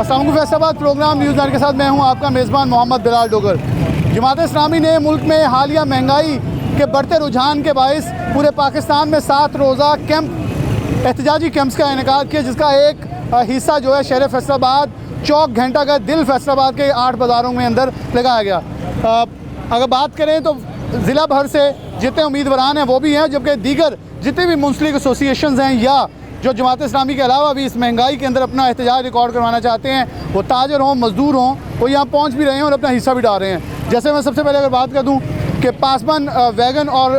अस्सलाम वालेकुम। Faisalabad programme news 9 के साथ मैं हूं आपका मेज़बान मोहम्मद बिलाल डोगर। जमात इस्लामी ने मुल्क में हालिया महंगाई के बढ़ते रुझान के बायस पूरे पाकिस्तान में 7 रोज़ा कैंप एहतजाजी कैंप्स का इनेकाद किया, जिसका एक हिस्सा जो है शहर फैसलाबाद चौक घंटा का दिल फैसलाबाद के 8 बाज़ारों में अंदर लगाया गया। अगर बात करें तो ज़िला भर से जितने उम्मीदवारान हैं वो भी हैं, जबकि दीगर जितने भी मुंसलिक एसोसिएशंस हैं या जो जमात इस्लामी के अलावा भी इस महंगाई के अंदर अपना एहतजाज रिकॉर्ड करवाना चाहते हैं, वो ताजर हों, मजदूर हों, वो यहाँ पहुँच भी रहे हैं और अपना हिस्सा भी डाल रहे हैं। जैसे मैं सबसे पहले अगर बात कर दूँ कि पासवान वैगन और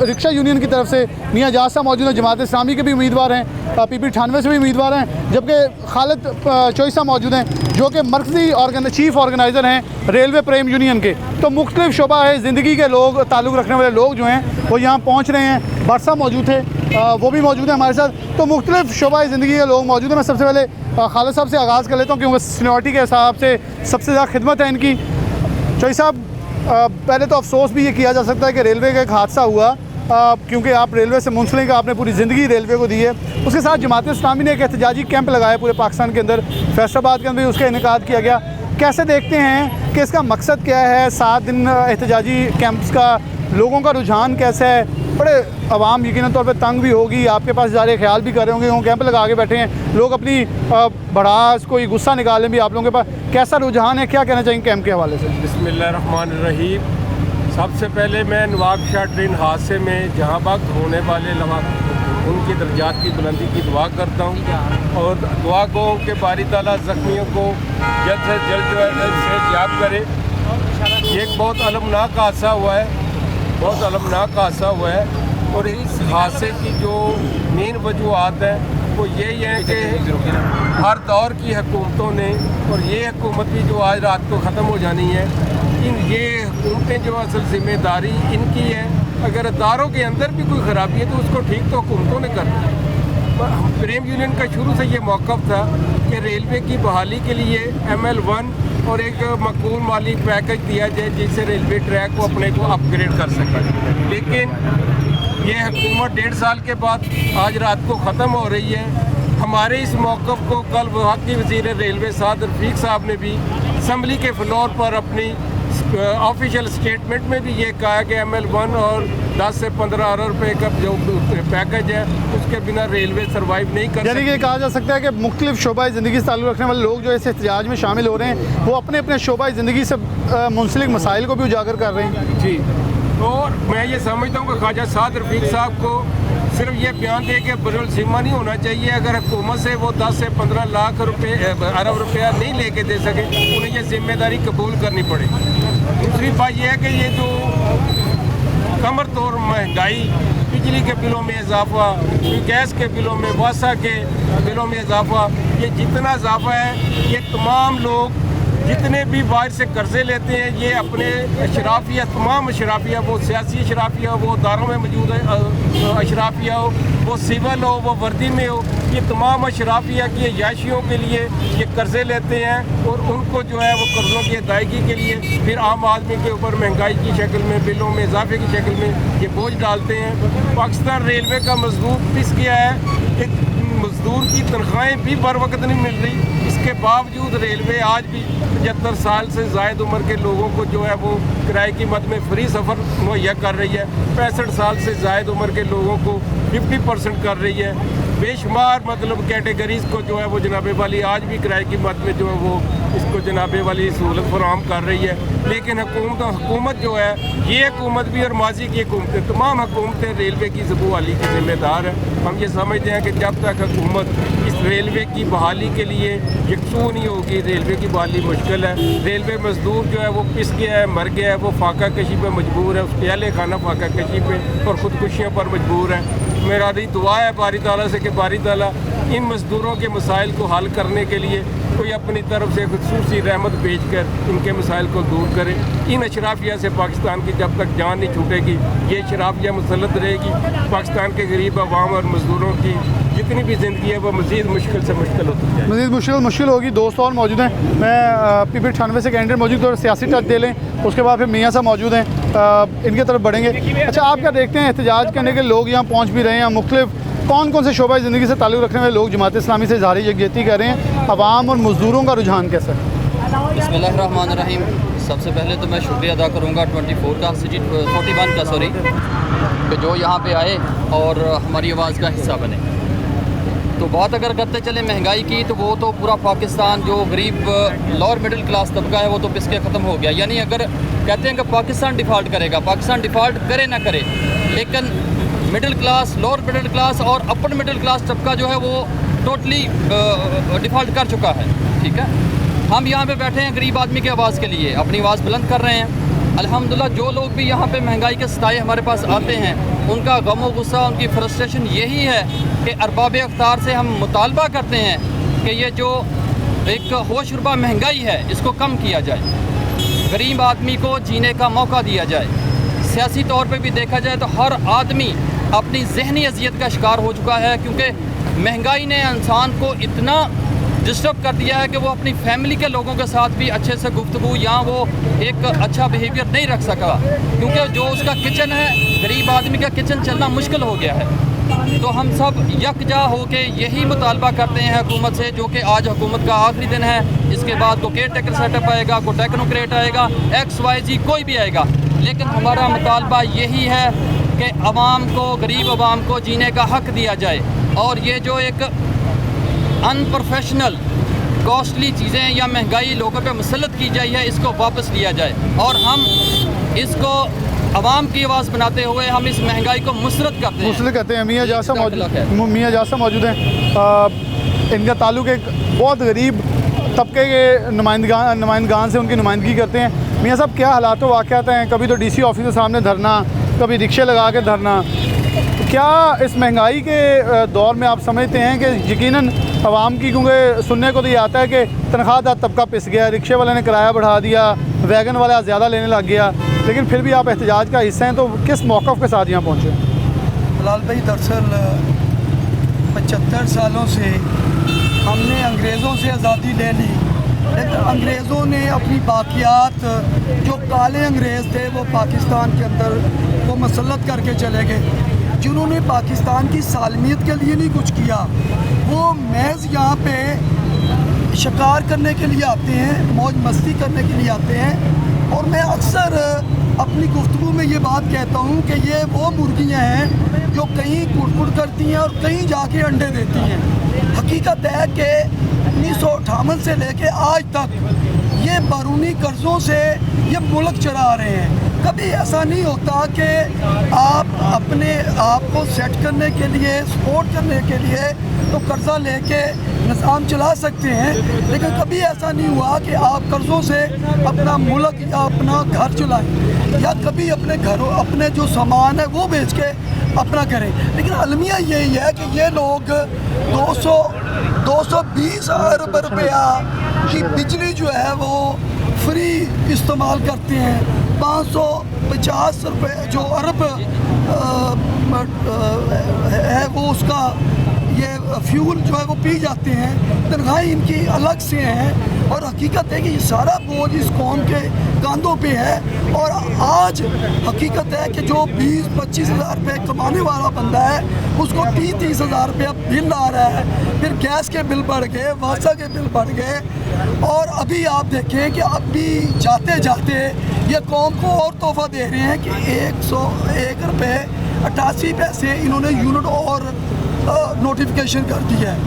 रिक्शा यूनियन की तरफ से मियाँ जाज साहब मौजूद हैं, जमात इस्लामी के भी उम्मीदवार हैं, PP 98 से भी उम्मीदवार हैं, जबकि खालिद चोई साहब मौजूद हैं जो कि मरकज़ी चीफ़ ऑर्गेनाइज़र हैं रेलवे प्रेम यूनियन के। तो मुख्तलिफ शोबा है ज़िंदगी के लोग, ताल्लुक़ रखने वाले लोग जो हैं वो यहाँ पहुँच रहे हैं। भट्ट साहब मौजूद थे, वो भी मौजूद हैं हमारे साथ। तो मुख्तलिफ शोबा ज़िंदगी के लोग मौजूद हैं। मैं सबसे पहले खालिद साहब से आगाज़ कर लेता हूँ क्योंकि सीनियरिटी के हिसाब से सबसे ज़्यादा खिदमत है इनकी। चोई साहब, पहले तो अफसोस भी ये किया जा सकता है कि रेलवे का एक हादसा हुआ, क्योंकि आप रेलवे से मुंसलिक, आपने पूरी ज़िंदगी रेलवे को दी है। उसके साथ जमात इस्लामी ने एक एहतजाजी कैंप लगाया पूरे पाकिस्तान के अंदर, फैसलाबाद के अंदर भी उसका इनेकाद किया गया। कैसे देखते हैं कि इसका मकसद क्या है? 7 दिन एहतजाजी कैंप्स का लोगों का रुझान कैसा है? बड़े आवाम यकीनन तौर पे तंग भी होगी, आपके पास ज़ाहिर ख्याल भी कर रहे होंगे, वो कैंप लगा के बैठे हैं, लोग अपनी भड़ास कोई गुस्सा निकालें भी आप लोगों के पास। कैसा रुझान है, क्या कहना चाहिए कैंप के हवाले से? बिस्मिल्लाहिर्रहमानिर्रहीम। सबसे पहले मैं नवाब शाह ट्रेन हादसे में जहाँ वक्त होने वाले उनकी दर्जात की बुलंदी की दुआ करता हूँ और दुआ को कि बारी ताला ज़ख्मियों को जल्द से जल्द जो है सेहतयाब करे। ये एक बहुत अलमनाक हादसा हुआ है, बहुत अलमनाक हादसा हुआ है और इस हादसे की जो मेन वजूहत है वो यही है कि हर दौर की हुकूमतों ने, और ये हुकूमत भी जो आज रात को ख़त्म हो जानी है, ये हुकूमतें जो असल ज़िम्मेदारी इनकी है। अगर अदारों के अंदर भी कोई ख़राबी है तो उसको ठीक तो हुकूमतों ने करना है। प्रेम यूनियन का शुरू से ये मौक़िफ़ था कि रेलवे की बहाली के लिए ML1 और एक मकबूल माली पैकेज दिया जाए जिससे रेलवे ट्रैक को अपने को अपग्रेड कर सके। लेकिन ये हुकूमत 1.5 साल के बाद आज रात को ख़त्म हो रही है। हमारे इस मौक़िफ़ को कल वफाकी वज़ीर रेलवे साद रफ़ीक साहब ने भी असम्बली के फ्लोर पर अपनी ऑफिशियल स्टेटमेंट में भी ये कहा कि ML1 और 10 से 15 अरब रुपये का जो पैकेज है उसके बिना रेलवे सर्वाइव नहीं कर सकती। यानी कि कहा जा सकता है कि मुख्तलिफ शोबा ज़िंदगी से ताल्लुक़ रखने वाले लोग जो इस एहतजाज में शामिल हो रहे हैं वो अपने अपने शोबा ज़िंदगी से मुंसलिक मसाइल को भी उजागर कर रहे हैं। जी, और मैं ये समझता हूँ कि ख्वाजा साद रफ़ीक साहब को सिर्फ ये बयान दे के बरुल सीमा नहीं होना चाहिए। अगर हुकूमत से वो 10 से 15 लाख अरब रुपया नहीं लेके दे सके, उन्हें ये जिम्मेदारी कबूल करनी पड़ेगी। दूसरी बात यह है कि ये जो कमर तोड़ महंगाई, बिजली के बिलों में इजाफा, गैस के बिलों में, वासा के बिलों में इजाफा, ये जितना इजाफा है ये तमाम लोग जितने भी बाहर से कर्जे लेते हैं ये अपने अशराफिया, तमाम अशराफिया, वो सियासी अशराफिया, वो अदारों में मौजूद अशराफिया हो, वो सिविल हो, वो वर्दी में हो, ये तमाम अशराफिया की अयाशियों के लिए ये कर्जे लेते हैं और उनको जो है वो कर्ज़ों की अदायगी के लिए फिर आम आदमी के ऊपर महंगाई की शक्ल में, बिलों में इजाफे की शक्ल में ये बोझ डालते हैं। पाकिस्तान रेलवे का मजदूर पिस गया है, एक मजदूर की तनख्वाहें भी बर वक्त नहीं मिल रही। इसके बावजूद रेलवे आज भी 75 साल से ज़ायद उम्र के लोगों को जो है वो किराए की मद में फ्री सफ़र मुहैया कर रही है। 65 साल से ज़ायद उम्र के लोगों को 50% कर रही है। बेशुमार मतलब कैटेगरीज़ को जो है वो जनाबे वाली आज भी किराए की मद में जो है वो इसको जनाबे वाली सहूलत फराहम कर रही है। लेकिन हुकूमत जो है, ये हुकूमत भी और माजी की हुकूमतें, तमाम हुकूमतें रेलवे की ज़बूहाली की ज़िम्मेदार है। हम ये समझते हैं कि जब तक हुकूमत इस रेलवे की बहाली के लिए यकसू नहीं होगी, रेलवे की बहाली मुश्किल है। रेलवे मजदूर जो है वो पिस गया है, मर गया है, वो फाका कशी पे मजबूर है, उसके अहले खाना फाका कशी पे और ख़ुदकुशियों पर मजबूर है। मेरा दुआ है बारी ताला से कि बारी ताला इन मजदूरों के मसाइल को हल करने के लिए कोई अपनी तरफ से खुसूसी रहमत भेज कर इनके मसाइल को दूर करे। इन अशराफिया से पाकिस्तान की जब तक जान नहीं छूटेगी ये अशराफिया मुसल्लत रहेगी। पाकिस्तान के गरीब अवाम और मजदूरों की जितनी भी ज़िंदगी है वो मज़ीद मुश्किल से मुश्किल होती है, मज़ीद मुश्किल होगी। दोस्त और मौजूद हैं, मैं PP 98 से कैंडिडेट मौजूद और सियासी टच दे लें, उसके बाद फिर मियाँ साहब मौजूद हैं, इनकी तरफ बढ़ेंगे। अच्छा, आप क्या देखते हैं, एहतजाज करने के लोग यहाँ पहुँच भी रहे हैं, मुख्तलिफ कौन कौन से शोबा ज़िंदगी से ताल्लुक़ रखने वाले लोग जमात इस्लामी से इज़हार यकजहती कर रहे हैं, अवाम और मज़दूरों का रुझान कैसा है? बिस्मिल्लाहिर्रहमानिर्रहीम। सबसे पहले तो मैं शुक्रिया अदा करूँगा 41 का सॉरी कि जो यहाँ पे आए और हमारी आवाज़ का हिस्सा बने। तो बात अगर करते चले महंगाई की, तो वो तो पूरा पाकिस्तान जो गरीब लोअर मिडिल क्लास तबका है वो तो पिसके ख़त्म हो गया। यानी अगर कहते हैं कि पाकिस्तान डिफ़ॉल्ट करेगा, पाकिस्तान डिफ़ॉल्ट करे ना करे, लेकिन middle class, lower middle class और अपर मिडिल क्लास तबका जो है वो टोटली डिफ़ॉल्ट कर चुका है। ठीक है, हम यहाँ पे बैठे हैं गरीब आदमी की आवाज़ के लिए, अपनी आवाज़ बुलंद कर रहे हैं। अल्हम्दुलिल्लाह जो लोग भी यहाँ पे महंगाई के सताए हमारे पास आते हैं, उनका गम व गुस्सा, उनकी फ्रस्ट्रेशन यही है कि अरबाब अख्तार से हम मुतालबा करते हैं कि ये जो एक होशरुबा महंगाई है इसको कम किया जाए, गरीब आदमी को जीने का मौका दिया जाए। सियासी तौर पे भी देखा जाए तो हर आदमी अपनी जहनी अजियत का शिकार हो चुका है, क्योंकि महंगाई ने इंसान को इतना डिस्टर्ब कर दिया है कि वो अपनी फैमिली के लोगों के साथ भी अच्छे से गुफ्तगू या वो एक अच्छा बिहेवियर नहीं रख सका, क्योंकि जो उसका किचन है, गरीब आदमी का किचन चलना मुश्किल हो गया है। तो हम सब यकजा होके यही मुतालबा करते हैं हुकूमत से, जो कि आज हुकूमत का आखिरी दिन है, इसके बाद को केयर टेकर सेटअप आएगा, को टेक्नोक्रेट आएगा, XYZ कोई भी आएगा, लेकिन हमारा मुतालबा यही है कि आवाम को, गरीब आवाम को जीने का हक़ दिया जाए, और ये जो एक अनप्रोफेशनल कॉस्टली चीज़ें या महंगाई लोगों पे मुसल्लत की जाए है, इसको वापस लिया जाए और हम इसको आवाम की आवाज़ बनाते हुए हम इस महंगाई को मुसरत करते हैं। मियाँ जासा मौजूद हैं, इनका ताल्लुक़ एक बहुत गरीब तबके के नुमाइंदगान से उनकी नुमाइंदगी करते हैं। मियाँ साहब, क्या हालात व वाक़यात हैं? कभी तो DC ऑफिस के सामने धरना, कभी रिक्शे लगा के धरना। क्या इस महंगाई के दौर में आप समझते हैं कि यकीनन आवाम की, क्योंकि सुनने को तो ये आता है कि तनख्वाहदार तबका पिस गया, रिक्शे वाले ने किराया बढ़ा दिया, वैगन वाला ज़्यादा लेने लग गया, लेकिन फिर भी आप एहतजाज का हिस्सा हैं, तो किस मौक़िफ़ के साथ यहाँ पहुँचे? बिलाल भाई, दरअसल 75 सालों से हमने अंग्रेज़ों से आज़ादी ले ली, लेकिन अंग्रेज़ों ने अपनी बाक़ियात, जो काले अंग्रेज़ थे वो पाकिस्तान के अंदर वो मसल्लत करके चले गए, जिन्होंने पाकिस्तान की सालमियत के लिए नहीं कुछ किया। वो महज यहाँ पे शिकार करने के लिए आते हैं, मौज मस्ती करने के लिए आते हैं। और मैं अक्सर अपनी गुफ्तगू में ये बात कहता हूँ कि ये वो मुर्गियाँ हैं जो कहीं कुड़कुड़ करती हैं और कहीं जाके अंडे देती हैं। हकीकत है कि 1958 से लेके आज तक ये बैरूनी कर्ज़ों से ये मुल्क चला रहे हैं। कभी ऐसा नहीं होता कि आप अपने आप को सेट करने के लिए, सपोर्ट करने के लिए तो कर्ज़ा लेके निज़ाम चला सकते हैं, लेकिन कभी ऐसा नहीं हुआ कि आप कर्ज़ों से अपना मुल्क या अपना घर चलाएं, या कभी अपने घरों, अपने जो सामान है वो बेच के अपना करें। लेकिन अलमिया यही है कि ये लोग 220 अरब रुपया की बिजली जो है वो फ्री इस्तेमाल करते हैं, 550 रुपये जो अरब है वो उसका ये फ्यूल जो है वो पी जाते हैं, तनख्वाहें इनकी अलग से हैं। और हकीकत है कि ये सारा बोझ इस कौम के कंधों पे है। और आज हकीकत है कि जो 20-25 हज़ार रुपये कमाने वाला बंदा है उसको 30-30 हज़ार रुपया बिल आ रहा है, फिर गैस के बिल बढ़ गए, वासा के बिल बढ़ गए। और अभी आप देखें कि अभी जाते जाते ये कौम को और तोहफा दे रहे हैं कि 101 रुपये 88 पैसे इन्होंने यूनिट और नोटिफिकेशन कर दिया है।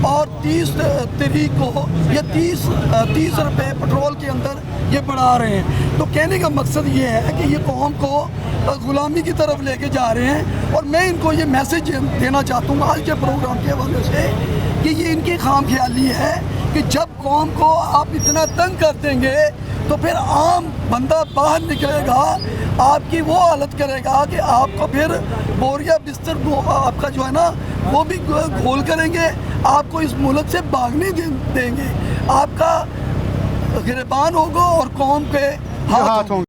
और 30 तारीख को ये 30 रुपये पेट्रोल के अंदर ये बढ़ा रहे हैं। तो कहने का मकसद ये है कि ये कौम को ग़ुलामी की तरफ लेके जा रहे हैं। और मैं इनको ये मैसेज देना चाहता हूँ आज के प्रोग्राम के हवाले से कि ये इनकी खाम ख्याली है कि जब कौम को आप इतना तंग कर देंगे तो फिर आम बंदा बाहर निकलेगा, आपकी वो हालत करेगा कि आपको फिर बोरिया बिस्तर आपका जो है ना वो भी गोल करेंगे, आपको इस मुल्क से भागने देंगे, आपका गिरबान होगा और कौम पे हाथ होंगे।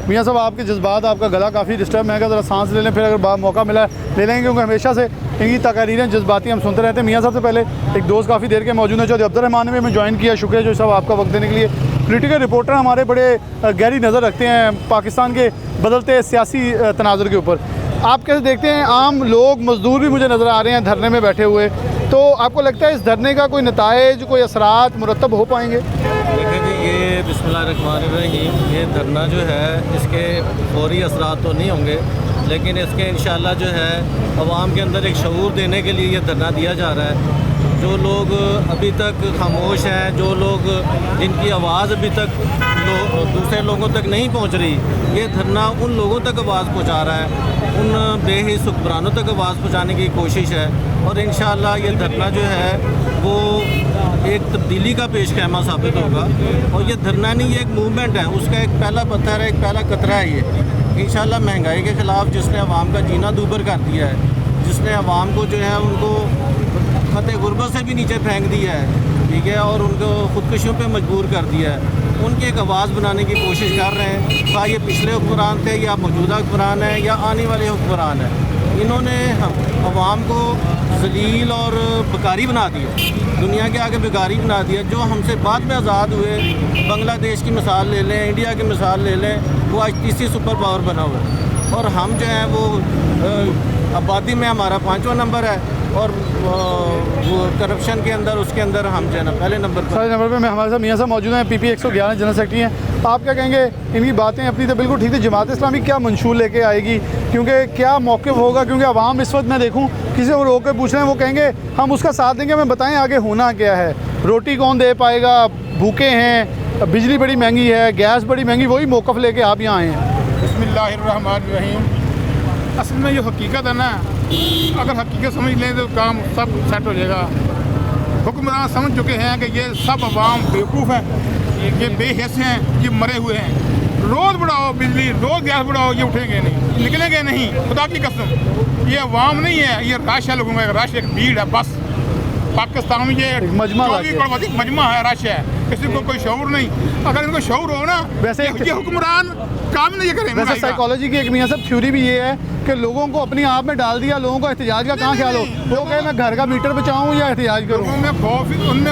मियाँ साहब, आपके जज्बात, आपका गला काफ़ी डिस्टर्ब है, ज़रा सांस ले लें, फिर अगर मौका मिला ले लेंगे, क्योंकि हमेशा से इनकी तकारीरें जज्बाती हम सुनते रहते हैं। मियाँ साहब से पहले एक दोस्त काफ़ी देर के मौजूद है, जो अब्दुल रहमान ने हमें ज्वाइन किया, शुक्रिया जो साहब आपका वक्त देने के लिए। पॉलिटिकल रिपोर्टर हमारे बड़े गहरी नज़र रखते हैं पाकिस्तान के बदलते सियासी तनाज़ुर के ऊपर। आप कैसे देखते हैं, आम लोग मज़दूर भी मुझे नज़र आ रहे हैं धरने में बैठे हुए, तो आपको लगता है इस धरने का कोई नताइज, कोई असरात मुरतब हो पाएंगे? देखिए जी, ये बिस्मिल्लाहिर्रहमानिर्रहीम, ये धरना जो है इसके फौरी असरात तो नहीं होंगे, लेकिन इसके इंशाल्लाह जो है अवाम के अंदर एक शऊर देने के लिए ये धरना दिया जा रहा है। जो लोग अभी तक खामोश हैं, जो लोग जिनकी आवाज़ अभी तक दूसरे लोगों तक नहीं पहुंच रही, ये धरना उन लोगों तक आवाज़ पहुंचा रहा है, उन बेहिस हुक्मरानों तक आवाज़ पहुंचाने की कोशिश है। और इंशाअल्लाह ये धरना जो है वो एक तब्दीली का पेश खैमा साबित होगा। और ये धरना नहीं, ये एक मूवमेंट है, उसका एक पहला पत्थर है, एक पहला कतरा है ये। इंशाअल्लाह महंगाई के ख़िलाफ़ जिसने अवाम का जीना दूभर कर दिया है, जिसने अवाम को जो है उनको खते गुर्बत से भी नीचे फेंक दिया है, ठीक है, और उनको ख़ुदकुशियों पे मजबूर कर दिया है, उनकी एक आवाज़ बनाने की कोशिश कर रहे हैं। क्या ये पिछले हुक्मरान थे या मौजूदा हुक्मरान है या आने वाले हुक्मरान है, इन्होंने अवाम को जलील और बेकारी बना दिया, दुनिया के आगे बेकारी बना दिया। जो हमसे बाद में आज़ाद हुए, बांग्लादेश की मिसाल ले लें, इंडिया की मिसाल ले लें, वो आज तीसरी सुपर पावर बना हुआ है, और हम जो हैं वो आबादी में हमारा 5वां नंबर है, और वो करप्शन के अंदर, उसके अंदर हम जो है ना पहले नंबर पर। मैं हमारे साथ मियाँ साहब मौजूद हैं, PP 111 जनरल सेक्रेटरी हैं। आप क्या कहेंगे, इनकी बातें अपनी तो बिल्कुल ठीक है, जमात इस्लामी क्या मंशूर लेके आएगी, क्योंकि क्या मौक़िफ़ होगा? क्योंकि अवाम इस वक्त मैं देखूँ किसी को रोक के पूछ रहे हैं, वो कहेंगे हम उसका साथ देंगे, हमें बताएं आगे होना क्या है। रोटी कौन दे पाएगा, भूखे हैं, बिजली बड़ी महंगी है, गैस बड़ी महंगी, वही मौक़िफ़ लेके आप यहाँ आए हैं। बिस्मिल्लाहिर्रहमानिर्रहीम। असल में जो हकीकत है ना, अगर हकीकत समझ लें तो काम सब सेट हो जाएगा। हुक्मरान समझ चुके हैं कि ये सब अवाम बेवकूफ़ हैं, ये बेहिस हैं, ये मरे हुए हैं। रोज़ बढ़ाओ बिजली, रोज़ गैस बढ़ाओ, ये उठेंगे नहीं, निकलेंगे नहीं, खुदा की कसम। ये अवाम नहीं है, ये रश है लोगों का, रश एक भीड़ है बस। पाकिस्तान में ये मजमा है, रश है, किसी को कोई शऊर नहीं। अगर इनको शऊर हो ना, वैसे ये हुक्मरान काम नहीं करें। वैसे साइकोलॉजी की एक मियाँ साहब थ्योरी भी ये है कि लोगों को अपनी आप में डाल दिया, लोगों को एहतिजाज का कहाँ ख्याल हो, वो कहे मैं घर का मीटर बचाऊँ या एहतिजाज करूँ। उनमें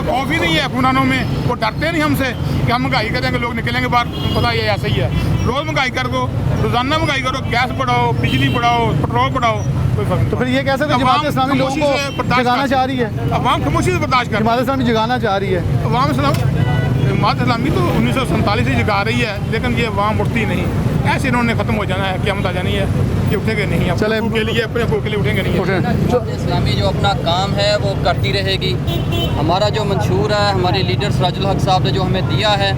खौफ ही नहीं है हुक्मरानों में, वो डरते नहीं हमसे कि हम महंगाई करेंगे, लोग निकलेंगे बाहर, पता ये ऐसा ही है। रोज़ महंगाई कर दो, रोज़ाना महंगाई करो, गैस बढ़ाओ, बिजली बढ़ाओ, पेट्रोल बढ़ाओ, तो फिर ये कैसे जमात इस्लामी लोगों को जगाना चाह रही है? अवाम खामोशी से बर्दाश्त कर, जमात इस्लामी जगाना चाह रही है। अवाम जमात इस्लामी तो 1947 से जगा रही है, लेकिन ये अवाम उठती नहीं। ऐसे इन्होंने ख़त्म हो जाना है, क़यामत आ जानी है, ये उठेंगे नहीं। चले के लिए अपने हकूक़ के लिए उठेंगे नहीं। जमात इस्लामी जो अपना काम है वो करती रहेगी। हमारा जो मंशूर है, हमारे लीडर सिराजुल हक साहब ने जो हमें दिया है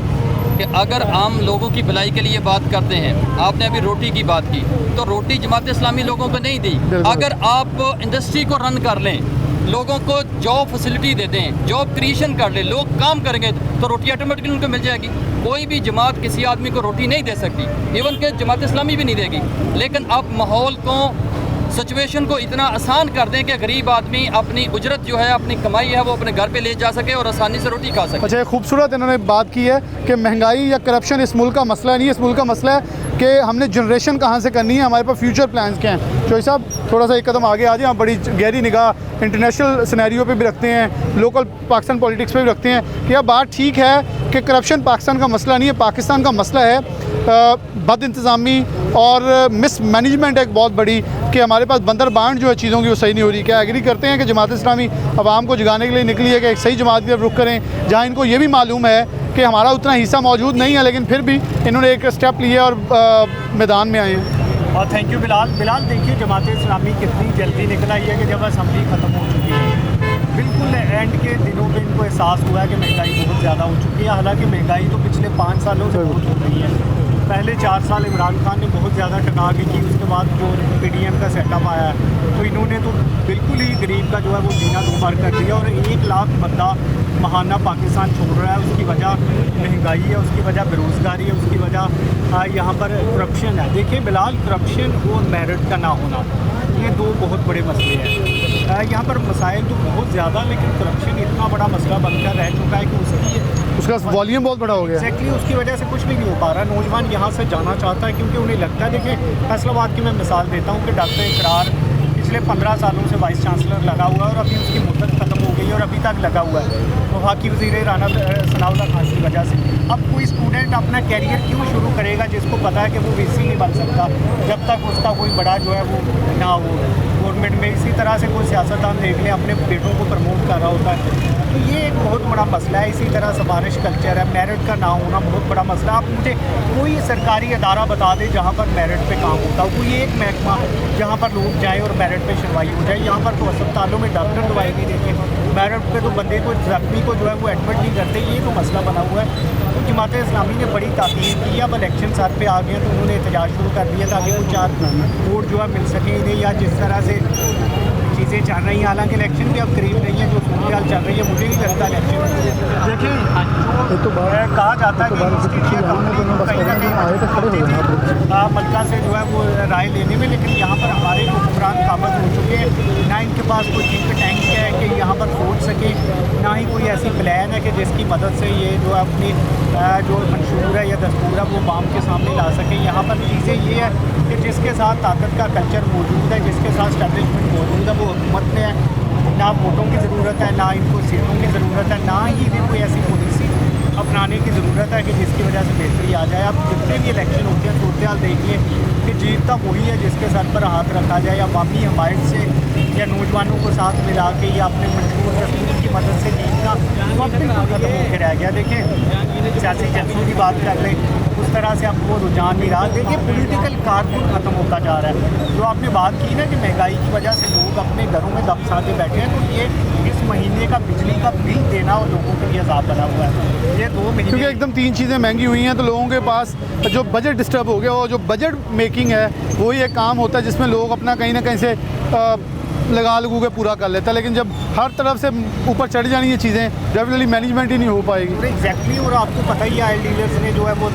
कि अगर आम लोगों की भलाई के लिए बात करते हैं, आपने अभी रोटी की बात की, तो रोटी जमात इस्लामी लोगों को नहीं दी। अगर आप इंडस्ट्री को रन कर लें, लोगों को जॉब फैसिलिटी दे दें, जॉब क्रिएशन कर ले, लोग काम करेंगे, तो रोटी ऑटोमेटिकली उनको मिल जाएगी। कोई भी जमात किसी आदमी को रोटी नहीं दे सकती, इवन के जमात इस्लामी भी नहीं देगी। लेकिन आप माहौल को, सिचुएशन को इतना आसान कर दें कि गरीब आदमी अपनी उजरत जो है, अपनी कमाई है, वो अपने घर पे ले जा सके और आसानी से रोटी खा सके। अच्छा, खूबसूरत इन्होंने बात की है कि महंगाई या करप्शन इस मुल्क का मसला नहीं है, इस मुल्क का मसला है कि हमने जनरेशन कहाँ से करनी है, हमारे पास फ्यूचर प्लान्स क्या हैं। चौधरी साहब थोड़ा सा एक कदम आगे आ जाए, आप बड़ी गहरी निगाह इंटरनेशनल सिनेरियो पे भी रखते हैं, लोकल पाकिस्तान पॉलिटिक्स पे भी रखते हैं कि यह बात ठीक है कि करप्शन पाकिस्तान का मसला नहीं है, पाकिस्तान का मसला है बद इंतज़ामी और मिस मैनेजमेंट एक बहुत बड़ी, कि हमारे पास बंदर बांट जो है चीज़ों की वो सही नहीं हो रही। क्या एग्री करते हैं कि जमात इस्लामी आवाम को जगाने के लिए निकली है कि एक सही जमात की तरफ रुख करें, जहाँ इनको ये भी मालूम है कि हमारा उतना हिस्सा मौजूद नहीं है, लेकिन फिर भी इन्होंने एक स्टेप लिया और मैदान में आए हैं? और थैंक यू बिलाल। देखिए जमात इस्लामी कितनी जल्दी निकल आई है कि जब असम्बली ख़त्म हो चुकी है, बिल्कुल एंड के दिनों में इनको एहसास हुआ है कि महंगाई बहुत ज़्यादा हो चुकी है। हालांकि महंगाई तो पिछले 5 सालों से बहुत हो रही है। पहले 4 साल इमरान खान ने बहुत ज़्यादा टका की, उसके बाद जो PDM का सेटअप आया है, तो इन्होंने तो बिल्कुल ही गरीब का जो है वो जीना दूभर कर दिया। और 1 लाख बंदा महाना पाकिस्तान छोड़ रहा है, उसकी वजह महंगाई है, उसकी वजह बेरोज़गारी है, उसकी वजह यहाँ पर करप्शन है। देखिए बिलाल, करप्शन और मेरिट का ना होना, ये 2 बहुत बड़े मसले हैं। यहाँ पर मसाइल तो बहुत ज़्यादा, लेकिन करप्शन इतना बड़ा मसला बनकर रह चुका है कि उसका वॉल्यूम बहुत बड़ा हो गया। एक्जैक्टली उसकी वजह से कुछ भी नहीं हो पा रहा। नौजवान यहाँ से जाना चाहता है क्योंकि उन्हें लगता है, देखिए फैसलाबाद की मैं मिसाल देता हूँ कि डॉक्टर इकरार पिछले 15 सालों से वाइस चांसलर लगा हुआ है और अभी उसकी मुद्दत ख़त्म हो गई है और और अभी तक लगा हुआ है वफाकी वज़ीर राना सनाउल्लाह खान की वजह से। अब कोई स्टूडेंट अपना कैरियर क्यों शुरू करेगा जिसको पता है कि वो वीसी नहीं बन सकता जब तक उसका कोई बड़ा जो है वो ना हो गवर्नमेंट में। इसी तरह से कोई सियासतदान देख लें अपने बेटों को प्रमोट कर रहा होता है, तो ये एक बहुत बड़ा मसला है। इसी तरह सिफारिश कल्चर है, मेरिट का ना होना बहुत बड़ा मसला। आप मुझे कोई सरकारी अदारा बता दें जहाँ पर मेरिट पे काम होता हो, कोई एक महकमा जहाँ पर लोग जाएँ और मेरिट पे सुनवाई हो जाए। यहाँ पर तो अस्पतालों में डॉक्टर दवाई नहीं देते, मेरिट पे तो बंदे को जख्मी को जो है वो एडमिट नहीं करते। ये तो मसला बना हुआ है। तो जमात इस्लामी ने बड़ी ताकीद की, अब इलेक्शन सर पे आ गए तो उन्होंने एहतजाज शुरू कर दिया ताकि कुछ 4 वोट जो है मिल सके इन्हें, या जिस तरह से चीज़ें चल रही हैं। हालांकि इलेक्शन भी अब करीब नहीं है, जो सूरत चल रही है मुझे नहीं लगता इलेक्शन देखिए तो कहा जाता है कि मलका से जो है वो राय लेने में, लेकिन यहाँ पर हमारे हुक्मरान काबज हो चुके हैं। ना इनके पास कोई थिंक टैंक है कि यहाँ पर सोच सके, ना ही कोई ऐसी प्लान है कि जिसकी मदद से ये जो अपनी जो मंशूर है या दस्तूर है वो बाम के सामने ला सके। यहाँ पर चीज़ें ये है कि जिसके साथ ताकत का कल्चर मौजूद है, जिसके साथ स्टैब्लिशमेंट मौजूद है, वो हुकूमत में है। ना वोटों की ज़रूरत है, ना इनको सीटों की ज़रूरत है, ना ही इन्हें कोई ऐसी पॉलिसी अपनाने की ज़रूरत है कि जिसकी वजह से बेहतरी आ जाए। अब जितने भी इलेक्शन होते हैं सूरत हाल देखिए कि जीतता वही है जिसके सर पर हाथ रखा जाए, या अवामी हमायत से या नौजवानों को साथ मिला के या अपने मशहूर तस्वीर की मदद से जीतना वो अब बिल्कुल खत्म होकर रह गया। देखें सियासी जलसों की बात कर लें, उस तरह से अब वो रुझान नहीं रहा। देखिए पॉलिटिकल कारकुन ख़त्म होता जा रहा है। जो आपने बात की ना कि महंगाई की वजह से लोग अपने घरों में दबसा के बैठे हैं, तो ये इस महीने का बिजली का बिल देना और लोगों के लिए अज़ाब बना हुआ है। ये 2 महीने क्योंकि एकदम 3 चीज़ें महंगी हुई हैं तो लोगों के पास जो बजट डिस्टर्ब हो गया, और जो बजट मेकिंग है वही एक काम होता है जिसमें लोग अपना कहीं ना कहीं से लगा लगू के पूरा कर लेता है। लेकिन जब हर तरफ से ऊपर चढ़ जानी ये चीज़ें, डेफिनेटली मैनेजमेंट ही नहीं हो पाएगी। एग्जैक्टली और आपको पता ही है ऑयल डीलर्स ने जो है वो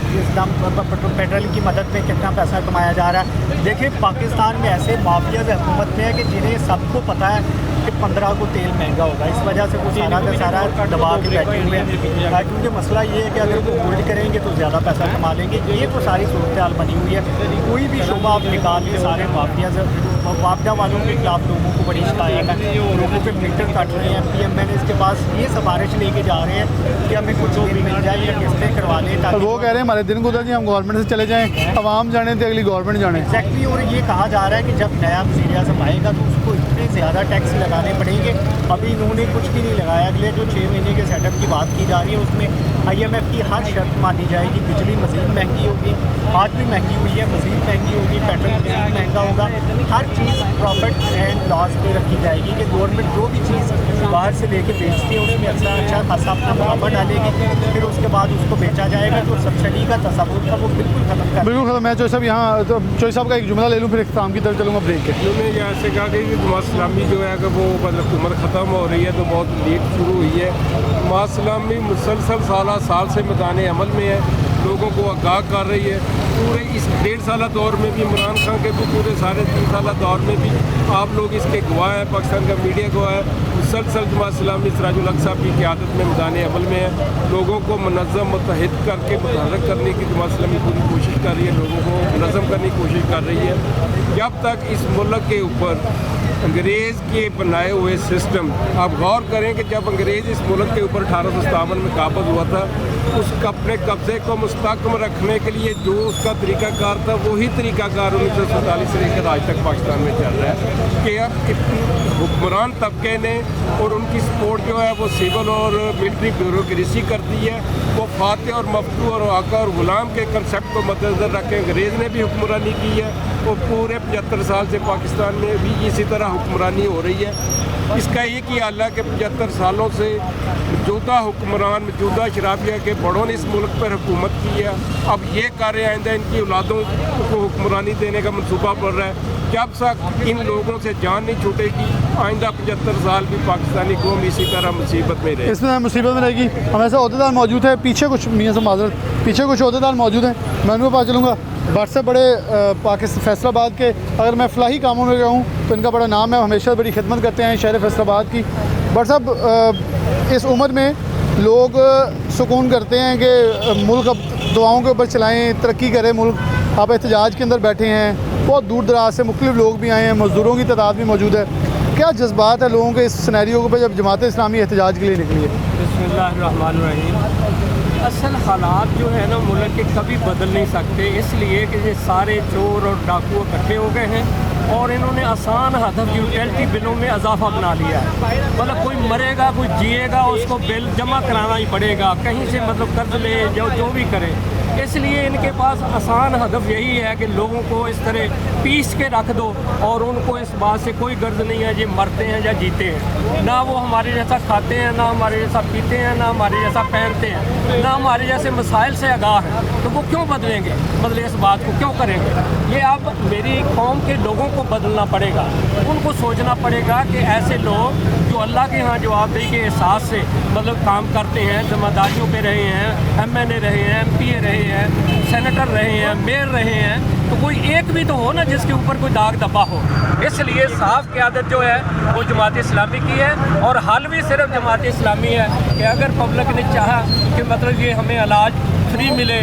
पेट्रोल की मदद में कितना पैसा कमाया जा रहा है। देखिए पाकिस्तान में ऐसे माफियाज हुकूमत में है कि जिन्हें सबको पता है कि 15 को तेल महंगा होगा, इस वजह से वो सारा का सारा दबा के बैठे हुए हैं। क्योंकि मसला ये है कि अगर वो होल्ड करेंगे तो ज़्यादा पैसा कमा लेंगे। ये तो सारी सूरत हाल बनी हुई है। कोई भी शोबा आप निकाल के सारे माफियाज वापडा वालों के खिलाफ लोगों को बड़ी शिकायत है, लोगों के मीटर कट रहे हैं। PMN के पास ये सिफारिश लेके जा रहे हैं कि हमें कुछ दिन मिल जाए या किस्तें करवा लें, ताकि वो कह रहे हैं हमारे दिन गुजर जाए, हम गवर्नमेंट से चले जाएँ, अवाम जाने तो अगली गवर्नमेंट जाने। एग्जैक्टली और ये कहा जा रहा है कि जब नया वज़ीर आज़म आएगा तो उसको इतने ज़्यादा टैक्स लगाने पड़ेंगे। अभी इन्होंने कुछ भी नहीं लगाया। अगले जो 6 महीने के सेटअप की बात की जा रही है उसमें IMF की हर शर्त मानी जाएगी। बिजली मज़ीद महंगी होगी, आज भी महंगी हुई है, मज़ीद महंगी होगी, पेट्रोल मज़ीद महंगा होगा। हर चीज़ प्रॉफिट एंड लॉस पे रखी जाएगी कि गवर्नमेंट जो भी चीज़ बाहर से लेके बेचती है उसमें अच्छा खासा अपना मुनाफा डालेगी, फिर उसके बाद उसको बेचा जाएगा। तो सब्सिडी का तस्वुर था वो बिल्कुल खत्म कर बिल्कुल खत्म। मैं चोई साहब यहाँ तो चोई साहब का एक जुमला ले लूँ फिर इख्तिताम की तरफ चलूँगा ब्रेक के। उन्होंने यहाँ से कहा कि जमात इस्लामी जो है कि वो मतलब उम्र ख़त्म हो रही है तो बहुत लेट शुरू हुई है। जमात इस्लामी मुसलसल साल से मैदान अमल में है, लोगों को आगाह कर रही है। पूरे इस 1.5 साल दौर में भी, इमरान खान के भी पूरे सारे 3 साल दौर में भी आप लोग इसके गवाह हैं, पाकिस्तान का मीडिया गवाह है। मुसलसल जमात इस्लामी सिराजुल हक साहब की क़यादत में मैदान अमल में है। लोगों को मुनज़्ज़म मुत्तहिद करके मुतहर्रिक करने की जमात इस्लामी पूरी कोशिश कर रही है, लोगों को मुनज़्ज़म करने की कोशिश कर रही है। जब तक इस मुल्क के ऊपर अंग्रेज़ के बनाए हुए सिस्टम, आप गौर करें कि जब अंग्रेज़ इस मुल्क के ऊपर 1857 में काबज़ हुआ था, उसका अपने कब्ज़े को मुस्तकम रखने के लिए जो उसका तरीक़ाकार था वही तरीक़ाकार 1947 से लेकर आज तक पाकिस्तान में चल रहा है कि अब हुक्मरान तबके ने और उनकी सपोर्ट जो है वो सिविल और मिलिट्री ब्यूरोक्रेसी करती है। वो फाते और मफतू और आका और ग़ुलाम के कंसेप्ट को मद्देनज़र रख के अंग्रेज़ ने भी हुक्मरानी की है। वो पूरे 75 साल से पाकिस्तान में भी इसी तरह हुक्मरानी हो रही है। इसका एक ही हल है कि 75 सालों से मौजूदा हुक्मरान, मौजूदा शराबिया के बड़ों ने इस मुल्क पर हुकूमत की है। अब ये कार्य आइंदा इनकी औलादों को हुक्मरानी देने का मनसूबा बढ़ रहा है। जब तक इन लोगों से जान नहीं छूटेगी, आइंदा 75 साल भी पाकिस्तानी कौम इसी तरह मुसीबत में रहेगी। इसमें मुसीबत में रहेगी। हम ऐसा अहदेदार मौजूद है पीछे, कुछ मियाँ से माजरत, पीछे कुछ अहदेदार मौजूद हैं, मैं उनको पास चलूँगा। बट से बड़े पाकिस्तान फैसलाबाद के, अगर मैं फ़लाही कामों में गया हूँ तो इनका बड़ा नाम है, हमेशा बड़ी खिदमत करते हैं शहर फैसलाबाद की। बट साहब इस उम्र में लोग सुकून करते हैं कि मुल्क अब दुआओं के ऊपर चलाएँ, तरक्की करे मुल्क। आप एहतजाज के अंदर बैठे हैं, बहुत दूर दराज से मुख्तलिफ लोग भी आए हैं, मज़दूरों की तादाद भी मौजूद है। क्या जज्बात है लोगों के इस सिनेरियो पे जब जमात इस्लामी एहतजाज के लिए निकली है? बिस्मिल्लाहिर्रहमानिर्रहीम। असल हालात जो है ना मुल्क के कभी बदल नहीं सकते, इसलिए कि ये सारे चोर और डाकू इकट्ठे हो गए हैं और इन्होंने आसान हदफ यूटिलिटी बिलों में इजाफा बना लिया है। मतलब कोई मरेगा कोई जिएगा उसको बिल जमा कराना ही पड़ेगा, कहीं से मतलब कर्ज ले जो भी करे। इसलिए इनके पास आसान हदफ यही है कि लोगों को इस तरह पीस के रख दो और उनको इस बात से कोई गर्ज नहीं है ये मरते हैं या जीते हैं। ना वो हमारे जैसा खाते हैं, ना हमारे जैसा पीते हैं, ना हमारे जैसा पहनते हैं, ना हमारे जैसे मसाइल से आगाह हैं। तो वो क्यों बदलेंगे? मतलब इस बात को क्यों करेंगे? ये अब मेरी कौम के लोगों को बदलना पड़ेगा। उनको सोचना पड़ेगा कि ऐसे लोग जो अल्लाह के यहाँ जवाबदेही के एहसास से मतलब काम करते हैं, जिम्मेदारियों पे रहे हैं, MNA रहे हैं, MPA रहे हैं, सेनेटर रहे हैं, मेयर रहे हैं, तो कोई एक भी तो हो ना जिसके ऊपर कोई दाग धब्बा हो। इसलिए साफ क़यादत जो है वो जमात इस्लामी की है और हल भी सिर्फ जमात इस्लामी है कि अगर पब्लिक ने चाहा कि मतलब ये हमें इलाज फ्री मिले,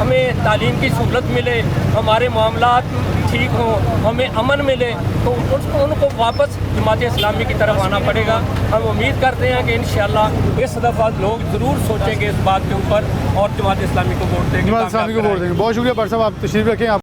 हमें तालीम की सहूलत मिले, हमारे मामलात ठीक हों, हमें अमन मिले, तो उनको वापस जमात इस्लामी की तरफ आना पड़ेगा। हम उम्मीद करते हैं कि इंशाअल्लाह इस दफ़ा लोग ज़रूर सोचेंगे इस बात के ऊपर और जमात इस्लामी को वोट देंगे। जमात इस्लामी को वोट देंगे। बहुत शुक्रिया भट्ट साहब, आप तशरीफ़ रखें। आप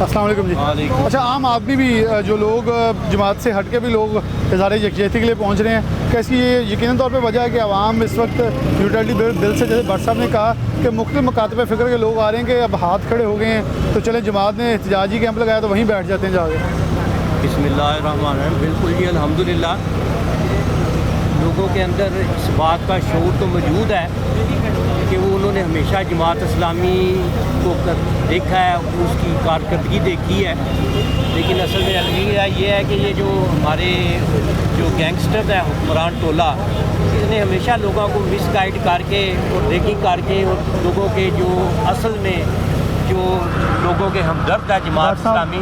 अस्सलाम वालेकुम जी। अच्छा, आम आदमी भी जो लोग जमात से हट के भी लोग इज़हार यकजहती के लिए पहुँच रहे हैं, कैसी ये यकीनन तौर पे वजह है कि आवाम इस वक्त यूटिलिटी बिल से, जैसे भट्ट साहब ने कहा कि मुख्तलिफ मकातब फ़िक्र के लोग आ रहे हैं कि अब हाथ खड़े हो गए हैं तो चले जमात ने एहतजाजी कैंप लगाया तो वहीं बैठ जाते हैं जाके। बिस्मिल्लाहिर्रहमानिर्रहीम। बिल्कुल जी, अल्हम्दुलिल्लाह लोगों के अंदर इस बात का शऊर तो मौजूद है कि वो उन्होंने हमेशा जमात इस्लामी को देखा है, उसकी कारकर्दगी देखी है। लेकिन असल में अलमीरा ये है कि ये जो हमारे जो गैंगस्टर है हुक्मरान टोला, इसने हमेशा लोगों को मिसगाइड करके और रेकिंग करके और लोगों के जो असल में जो लोगों के हमदर्द है जमात इस्लामी,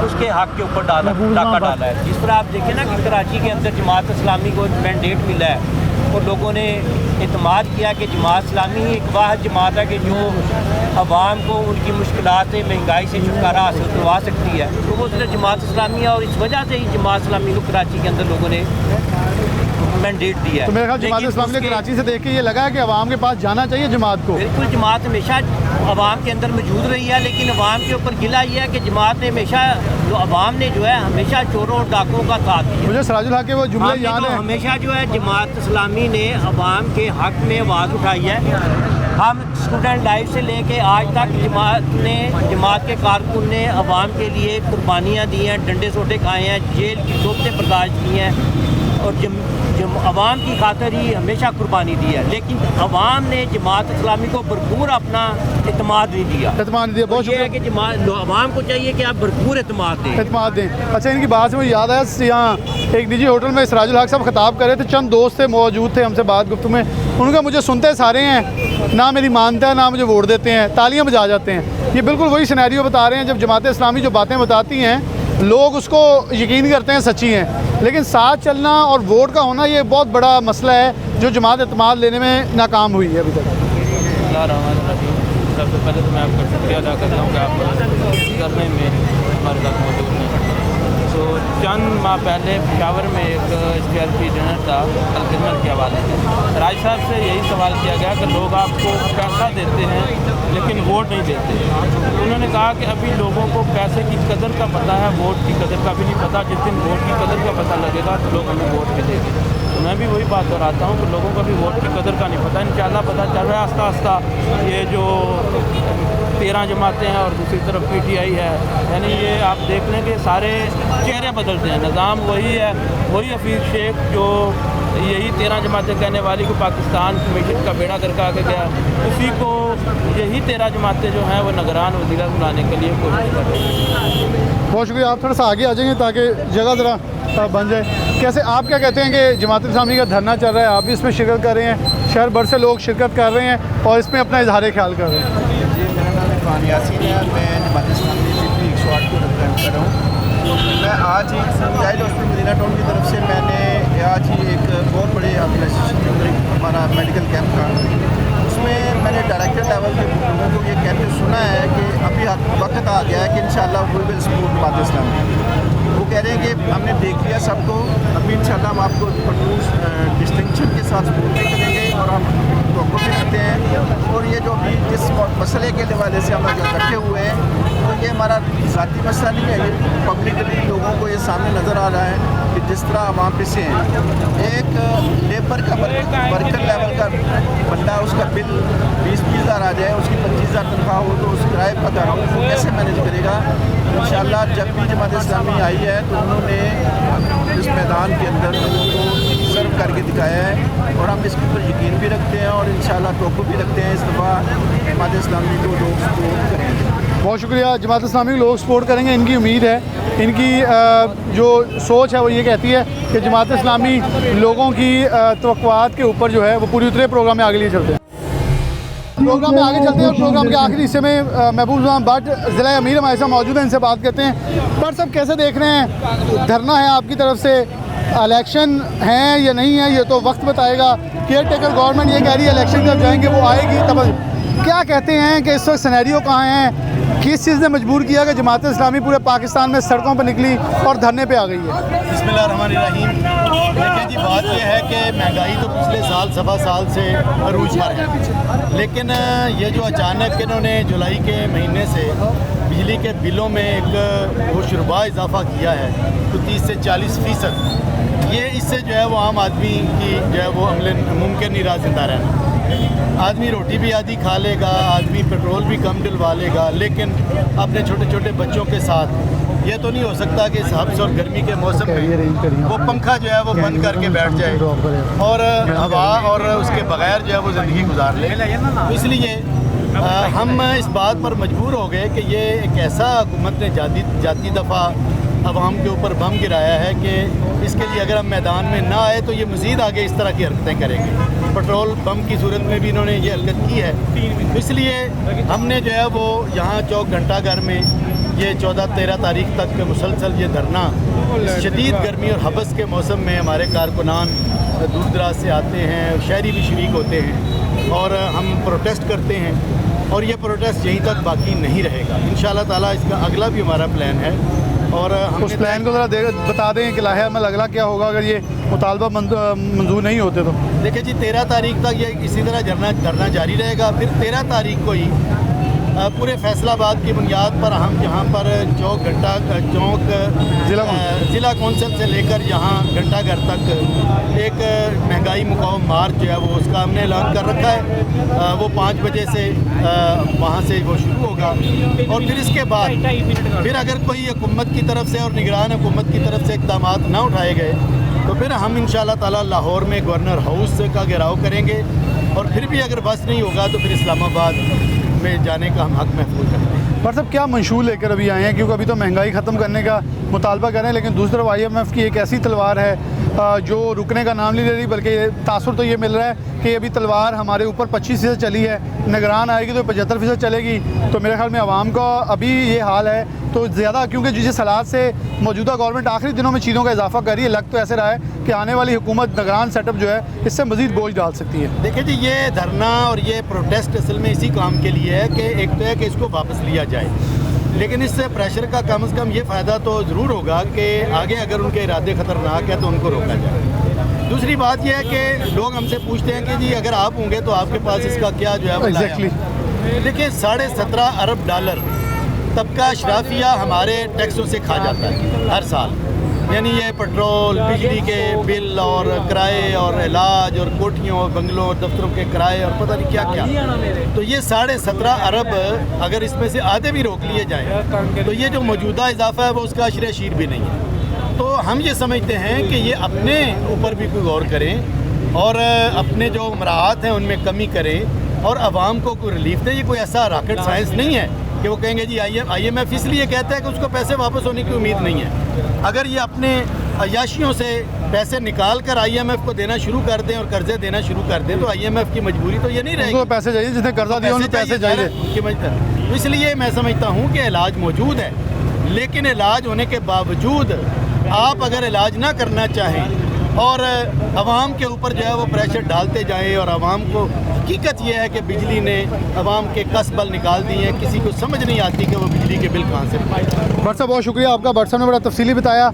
उसके हक़ के ऊपर डाका डाला है। जिस तरह आप देखें ना कि कराची के अंदर जमात इस्लामी को मैंडेट मिला है और लोगों ने इत्मीनान किया कि जमात इस्लामी ही एक वाहिद जमात है कि जो अवाम को उनकी मुश्किलात से, महंगाई से छुटकारा हासिल करवा सकती है। तो वो सिर्फ जमात इस्लामी है और इस वजह से ही जमात इस्लामी को कराची के अंदर लोगों ने मैंडेट दिया है। तो मेरे ख्याल जमात इस्लामी ने कराची से देख के ये लगा है कि अवाम के पास जाना चाहिए जमात को। बिल्कुल, जमात हमेशा अवाम के अंदर मौजूद रही है, लेकिन अवाम के ऊपर गिला ये है कि जमात ने हमेशा जो अवाम ने जो है हमेशा चोरों और डाकुओं का साथ दिया। मुझे सिराजुल हक के वो जुमले याद है, हमेशा जो है जमात इस्लामी ने अवाम के हक़ में आवाज़ उठाई है। हम स्टूडेंट लाइफ से लेके आज तक जमात के कारकुन ने अवाम के लिए कुर्बानियाँ दी हैं, डंडे सोटे खाए हैं, जेल की सोबतें बर्दाश्त की हैं और अवाम की खातर ही हमेशा कुर्बानी दी है। लेकिन अवाम ने जमात इस्लामी को भरपूर अपना एतमाद नहीं दिया। बहुत ये है कि अवाम को चाहिए कि आप भरपूर एतमाद दें। अच्छा, इनकी बात से मुझे याद आया, यहाँ एक निजी होटल में सिराजुल हक साहब खिताब कर रहे थे, चंद दोस्त थे मौजूद थे हमसे बात गुफ्तगू में, उनका मुझे सुनते सारे हैं, ना मेरी मानता है ना मुझे वोट देते हैं, तालियां बजा जाते हैं। ये बिल्कुल वही सिनेरियो बता रहे हैं जब जमात इस्लामी जो बातें बताती हैं लोग उसको यकीन करते हैं सच्ची हैं, लेकिन साथ चलना और वोट का होना ये बहुत बड़ा मसला है जो जमात एतमाद लेने में नाकाम हुई है अभी तक। सबसे पहले तो मैं आपका शुक्रिया अदा करता हूँ कि आप करने में हमारे साथ मौजूद हैं। तो चंद माह पहले पेशावर में एक SPRP डिनर था अलखिदमत के हवाले से। राज साहब से यही सवाल किया गया कि लोग आपको पैसा देते हैं लेकिन वोट नहीं देते। तो उन्होंने कहा कि अभी लोगों को पैसे की कदर का पता है, वोट की कदर का भी नहीं पता। जिस दिन वोट की कदर का पता लगेगा तो लोग हमें वोट भी देंगे। तो मैं भी वही बात दोहराता हूँ कि लोगों को भी वोट की कदर का नहीं पता। इंशाल्लाह पता चल रहा है आस्ता आस्ता। ये जो 13 जमातें हैं और दूसरी तरफ PTI है, यानी ये आप देख लें कि सारे चेहरे बदलते हैं, निज़ाम वही है, वही हफीज़ शेख जो यही 13 जमातें कहने वाली को पाकिस्तान कमीशन का बेड़ा करके आगे गया, उसी को यही 13 जमातें जो हैं वो निगरान वज़ीर बुलाने के लिए कोशिश कर रही हैं। बहुत शुक्रिया। आप थोड़ा सा आगे आ जाएंगे ताकि जगह ज़रा बन जाए। कैसे आप क्या कहते हैं कि जमात इस्लामी का धरना चल रहा है, आप भी इसमें शिरकत कर रहे हैं, शहर भर से लोग शिरकत कर रहे हैं और इसमें अपना इजहार ख्याल कर रहे हैं? जी, मेरा नाम इरफान यासीन है, मैं जमात इस्लामी 108 को रिप्रेजेंट कर रहा हूँ। मैं आज एक जाहिद हॉस्पिटल मदीना टाउन की तरफ से मैंने कि आज ही एक बहुत बड़े हमारा मेडिकल कैंप था, उसमें मैंने डायरेक्टर लेवल के लोगों को ये कहते सुना है कि अभी वक्त आ गया है कि इंशाल्लाह we will support Jamaat Islami. वो कह रहे हैं कि हमने देख लिया सबको, अभी इंशाल्लाह हम आपको डिस्टिंक्शन के साथ सपोर्ट भी करेंगे और हम लोगों भी रखते हैं। और ये जो अभी जिस मसले के हवाले से हम लोग इकट्ठे हुए हैं, तो ये हमारा ज़ाती मसला नहीं है, ये पब्लिकली लोगों को ये सामने नज़र आ रहा है कि जिस तरह आवाम पिछे हैं। एक लेबर का वर्कर लेवल का बंदा, उसका बिल 20-20 हज़ार आ जाए, उसकी 25,000 तनख्वाह हो, तो उस किराए का दाम वो कैसे मैनेज करेगा। इंशाल्लाह जब भी जमात इस्लामी आई है तो उन्होंने इस मैदान के अंदर लोगों को सर्व करके दिखाया है और हम इसके ऊपर यकीन भी रखते हैं और इंशाल्लाह तवक्कुल भी रखते हैं इस दफ़ा जमात इस्लामी को लोग सपोर्ट करेंगे। बहुत शुक्रिया। जमात इस्लामी को लोग सपोर्ट करेंगे, इनकी उम्मीद है। इनकी जो सोच है वो ये कहती है कि जमात इस्लामी लोगों की तवक्कुआत के ऊपर जो है वो पूरी उतरे। प्रोग्राम में आगे लिए चलते हैं, प्रोग्राम में आगे चलते हैं और प्रोग्राम के आखिरी हिस्से में महबूब जमान भट्ट ज़िला अमीर हमारे साथ मौजूद हैं, इनसे बात करते हैं। पर सब कैसे देख रहे हैं, धरना है आपकी तरफ से, इलेक्शन हैं या नहीं है ये तो वक्त बताएगा। केयर टेकर गवर्नमेंट ये कह रही है इलेक्शन जब जाएंगे वो आएगी तब। क्या कहते हैं कि इस वक्त सिनेरियो कहाँ हैं, किस चीज़ ने मजबूर किया कि जमात इस्लामी पूरे पाकिस्तान में सड़कों पर निकली और धरने पे आ गई है? बिस्मिल्लाहिर्रहमानिर्रहीम। देखिए जी, बात यह है कि महंगाई तो पिछले सवा साल से अरूज पर है, लेकिन ये जो अचानक इन्होंने जुलाई के महीने से बिजली के बिलों में एक होशरुबा इजाफा किया है तो 30 से 40%, ये इससे जो है वो आम आदमी की जो है वो अमले मुमकिन नहीं रहा जिंदा रहना। आदमी रोटी भी आधी खा लेगा, आदमी पेट्रोल भी कम डलवा लेगा, लेकिन अपने छोटे छोटे बच्चों के साथ ये तो नहीं हो सकता कि हब्स और गर्मी के मौसम में वो पंखा जो है वो बंद करके बैठ जाए और हवा और उसके बगैर जो है वो ज़िंदगी गुजार ले। तो इसलिए हम इस बात पर मजबूर हो गए कि ये एक ऐसा हुकूमत ने जाती दफ़ा अवाम के ऊपर बम गिराया है कि इसके लिए अगर हम मैदान में ना आए तो ये मज़ीद आगे इस तरह की हरकतें करेंगे। पेट्रोल बम की सूरत में भी इन्होंने ये हरकत की है। इसलिए हमने जो है वो यहाँ चौक घंटाघर में ये 14-13 तारीख तक मुसलसल ये धरना, शदीद गर्मी और हबस के मौसम में हमारे कारकुनान दूर दराज से आते हैं, शहरी भी शरीक होते हैं और हम प्रोटेस्ट करते हैं और ये प्रोटेस्ट यहीं तक बाकी नहीं रहेगा। इंशाअल्लाह ताला इसका अगला भी हमारा प्लान है और हम उस प्लान को ज़रा बता दें कि लाहे में अगला क्या होगा अगर ये मुतालबा मंजूर नहीं होते तो। देखिए जी, 13 तारीख तक ये इसी तरह धरना जारी रहेगा। फिर 13 तारीख को ही पूरे फैसलाबाद की बुनियाद पर हम यहाँ पर चौक ज़िला कौंसिल से लेकर यहाँ घंटाघर तक एक महंगाई मुकाम मार्च जो है वो उसका हमने ऐलान कर रखा है। वो 5 बजे से वहाँ से वो शुरू होगा और फिर इसके बाद फिर अगर कोई हुकूमत की तरफ से और निगरान हुकूमत की तरफ से इक़दाम ना उठाए गए तो फिर हम इंशाअल्लाह ताला लाहौर में गवर्नर हाउस का घेराव करेंगे और फिर भी अगर बस नहीं होगा तो फिर इस्लामाबाद में जाने का हम हक महफूज करते हैं। पर सब क्या मंशूर लेकर अभी आए हैं, क्योंकि अभी तो महंगाई ख़त्म करने का मुतालबा कर रहे हैं, लेकिन दूसरी तरफ IMF की एक ऐसी तलवार है जो रुकने का नाम नहीं ले रही, बल्कि तासुर तो ये मिल रहा है कि अभी तलवार हमारे ऊपर 25% चली है, निगरान आएगी तो 75% चलेगी। तो मेरे ख्याल में आवाम का अभी ये हाल है तो ज़्यादा, क्योंकि जिस हालात से मौजूदा गवर्नमेंट आखिरी दिनों में चीज़ों का इजाफा कर रही है, लग तो ऐसे रहा है कि आने वाली हुकूमत निगरान सेटअप जो है इससे मज़ीद बोझ डाल सकती है। देखिए जी, ये धरना और ये प्रोटेस्ट असल में इसी काम के लिए है कि एक तो है कि इसको वापस लिया जाए, लेकिन इससे प्रेशर का कम से कम ये फ़ायदा तो ज़रूर होगा कि आगे अगर उनके इरादे ख़तरनाक है तो उनको रोका जाए। दूसरी बात यह है कि लोग हमसे पूछते हैं कि जी अगर आप होंगे तो आपके पास इसका क्या जो है एग्जैक्टली। देखिए, $17.5 अरब तबका अशराफिया हमारे टैक्सों से खा जाता है हर साल, यानी ये पेट्रोल, बिजली के बिल और किराए और इलाज और कोठियों और बंगलों और दफ्तरों के किराए और पता नहीं क्या क्या, तो ये $17.5 अरब अगर इसमें से आधे भी रोक लिए जाए तो ये जो मौजूदा इजाफा है वो उसका अशरे शीर भी नहीं है। तो हम ये समझते हैं कि ये अपने ऊपर भी कोई गौर करें और अपने जो मराहत हैं उनमें कमी करें और आवाम को कोई रिलीफ दें। ये कोई ऐसा रॉकेट साइंस नहीं है कि वो कहेंगे जी IMF इसलिए कहता है कि उसको पैसे वापस होने की उम्मीद नहीं है। अगर ये अपने अयाशियों से पैसे निकाल कर IMF को देना शुरू कर दें और कर्जे देना शुरू कर दें तो IMF की मजबूरी तो ये नहीं रहेगी। पैसे चाहिए, जिसने कर्जा दिया उन्हें पैसे चाहिए। इसलिए मैं समझता हूँ कि इलाज मौजूद है, लेकिन इलाज होने के बावजूद आप अगर इलाज ना करना चाहें और आवाम के ऊपर जो है वो प्रेशर डालते जाएं और आवाम को हकीकत ये है कि बिजली ने आवाम के कसबल निकाल दिए हैं, किसी को समझ नहीं आती कि वो बिजली के बिल कहाँ से पाए। भट्ट साहब बहुत शुक्रिया आपका, भट्ट साहब ने बड़ा तफसीली बताया।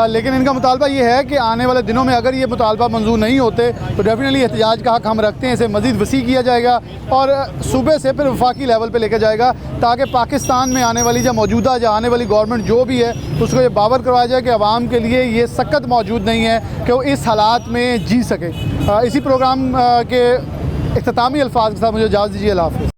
लेकिन इनका मुतालबा ये है कि आने वाले दिनों में अगर ये मुतालबा मंजूर नहीं होते तो डेफिनेटली एहतजाज का हक हम रखते हैं, इसे मज़ीद वसी किया जाएगा और सूबे से फिर वफाकी लेवल पर लेकर जाएगा ताकि पाकिस्तान में आने वाली जो आने वाली गवर्नमेंट जो भी है उसको ये बावर करवाया जाए कि आवाम के लिए ये सख्त मौजूद नहीं है कि वो इस हालात में जी सके। इसी प्रोग्राम के इख्तितामी अल्फाज के साथ मुझे इजाज़त दीजिए। अल्लाह हाफ़िज़।